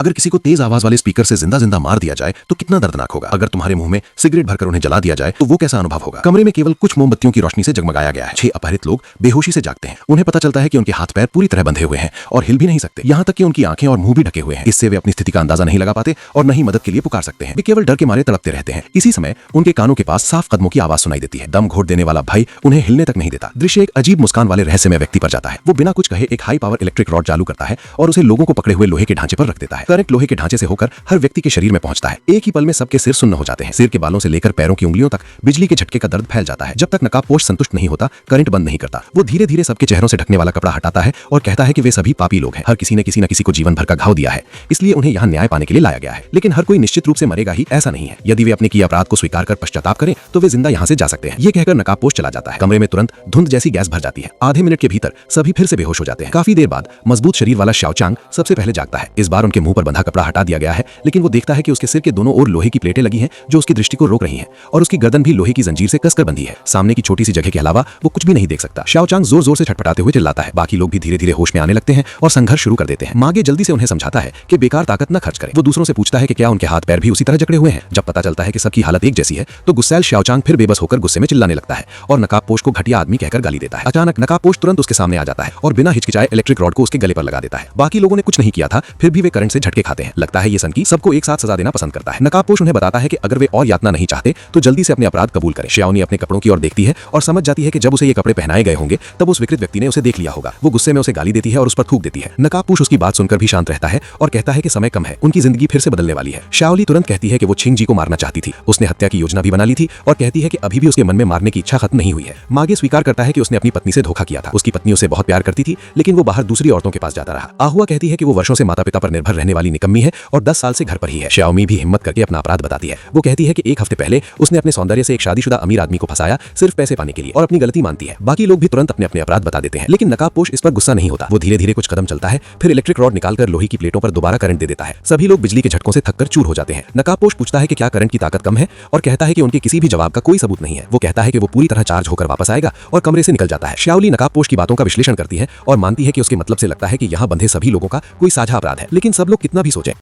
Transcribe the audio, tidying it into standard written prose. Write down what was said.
अगर किसी को तेज आवाज वाले स्पीकर से जिंदा जिंदा मार दिया जाए तो कितना दर्दनाक होगा। अगर तुम्हारे मुंह में सिगरेट भरकर उन्हें जला दिया जाए तो वो कैसा अनुभव होगा। कमरे में केवल कुछ मोमबत्तियों की रोशनी से जगमगाया गया है। 6 अपहरित लोग बेहोशी से जागते हैं। उन्हें पता चलता है कि उनके हाथ पैर पूरी तरह बंधे हुए हैं और हिल भी नहीं सकते। यहाँ तक कि उनकी आंखें और मुंह भी ढके हुए हैं। इससे वे अपनी स्थिति का अंदाजा नहीं लगा पाते और न ही मदद के लिए पुकार सकते हैं। वे केवल डर के मारे तड़पते रहते हैं। इसी समय उनके कानों के पास साफ कदमों की आवाज सुनाई देती है। दम घोट देने वाला भाई उन्हें हिलने तक नहीं देता। दृश्य एक अजीब मुस्कान वाले रहस्यमय व्यक्ति पर जाता है। वो बिना कुछ कहे एक हाई पावर इलेक्ट्रिक रॉड चालू करता है और उसे लोगों को पकड़े हुए लोहे के ढांचे पर रख देता है। करंट लोहे के ढांचे से होकर हर व्यक्ति के शरीर में पहुंचता है। एक ही पल में सबके सिर सुन्न हो जाते हैं। सिर के बालों से लेकर पैरों की उंगलियों तक बिजली के झटके का दर्द फैल जाता है। जब तक नकाबपोश संतुष्ट नहीं होता, करंट बंद नहीं करता। वो धीरे धीरे सबके चेहरों से ढकने वाला कपड़ा हटाता है और कहता है कि वे सभी पापी लोग हैं। हर किसी ने किसी न किसी को जीवन भर का घाव दिया है, इसलिए उन्हें यहाँ न्याय पाने के लिए लाया गया है। लेकिन हर कोई निश्चित रूप से मरेगा ही, ऐसा नहीं है। यदि वे अपने किए अपराध को स्वीकार कर पश्चाताप करें तो वे जिंदा यहाँ से जा सकते हैं। ये कहकर नकाबपोश चला जाता है। कमरे में तुरंत धुंध जैसी गैस भर जाती है। आधे मिनट के भीतर सभी फिर से बेहोश हो जाते हैं। काफी देर बाद मजबूत शरीर वाला शाओचांग सबसे पहले जागता है। इस बार उनके मुंह पर बंधा कपड़ा हटा दिया गया है, लेकिन वो देखता है कि उसके सिर के दोनों ओर लोहे की प्लेटें लगी हैं जो उसकी दृष्टि को रोक रही हैं और उसकी गर्दन भी लोहे की जंजीर से कसकर बंधी है। सामने की छोटी सी जगह के अलावा वो कुछ भी नहीं देख सकता। शाओचांग जोर जोर से छटपटाते हुए चिल्लाता है। बाकी लोग भी धीरे धीरे होश में आने लगते हैं और संघर्ष शुरू कर देते हैं। मागे जल्दी से उन्हें समझाता है कि बेकार ताकत न खर्च करें। वो दूसरों से पूछता है कि क्या उनके हाथ पैर भी उसी तरह जकड़े हुए हैं। जब पता चलता है कि सबकी हालत एक जैसी है तो गुस्सैल शाओचांग फिर बेबस होकर गुस्से में चिल्लाने लगता है और नकाबपोश को घटिया आदमी कहकर गाली देता है। अचानक नकाबपोश तुरंत उसके सामने आ जाता है और बिना हिचकिचाए इलेक्ट्रिक रॉड को उसके गले पर लगा देता है। बाकी लोगों ने कुछ नहीं किया था, फिर भी वे करंट से झटके खाते हैं। लगता है ये सनकी सबको एक साथ सजा देना पसंद करता है। नकाबपोश उन्हें बताता है कि अगर वे और यातना नहीं चाहते तो जल्दी से अपने अपराध कबूल करें। श्याओनी अपने कपड़ों की ओर देखती है और समझ जाती है कि जब उसे ये कपड़े पहनाए गए होंगे तब उस विकृत व्यक्ति ने उसे देख लिया होगा। वो गुस्से में उसे गाली देती है और उस पर थूक देती है। नकाबपोश उसकी बात सुनकर भी शांत रहता है और कहता है कि समय कम है, उनकी जिंदगी फिर से बदलने वाली है। शाओली तुरंत कहती है कि वो छिंग जी को मारना चाहती थी। उसने हत्या की योजना भी बना ली थी और कहती है कि अभी भी उसके मन में मारने की इच्छा खत्म नहीं हुई है। मागे स्वीकार करता है कि उसने अपनी पत्नी से धोखा किया था। उसकी पत्नी उसे बहुत प्यार करती थी, लेकिन वो बाहर दूसरी औरतों के पास जाता रहा। आहुआ कहती है कि वो वर्षों से माता पिता पर निर्भर रहने वाली निकम्मी है और 10 साल से घर पर ही है। श्याओमी भी हिम्मत करके अपना अपराध बताती है। वो कहती है कि एक हफ्ते पहले उसने अपने सौंदर्य से एक शादीशुदा अमीर आदमी को फंसाया सिर्फ पैसे पाने के लिए और अपनी गलती मानती है। बाकी लोग भी तुरंत अपने अपने अपराध बता देते हैं, लेकिन नकाबपोश इस पर गुस्सा नहीं होता। वो धीरे धीरे कुछ कदम चलता है, फिर इलेक्ट्रिक रॉड निकालकर लोहे की प्लेटों पर दोबारा करंट दे देता है। सभी लोग बिजली के झटकों से थककर चूर हो जाते हैं। नकाबपोश पूछता है कि क्या करंट की ताकत कम है और कहता है कि उनके किसी भी जवाब का कोई सबूत नहीं है। वो कहता है कि वो पूरी तरह चार्ज होकर वापस आएगा और कमरे से निकल जाता है। श्याओली नकाबपोश की बातों का विश्लेषण करती है और मानती है कि उसके मतलब से लगता है कि यहाँ बंधे सभी लोगों का कोई साझा अपराध है, लेकिन सब लोग कितना भी सोचें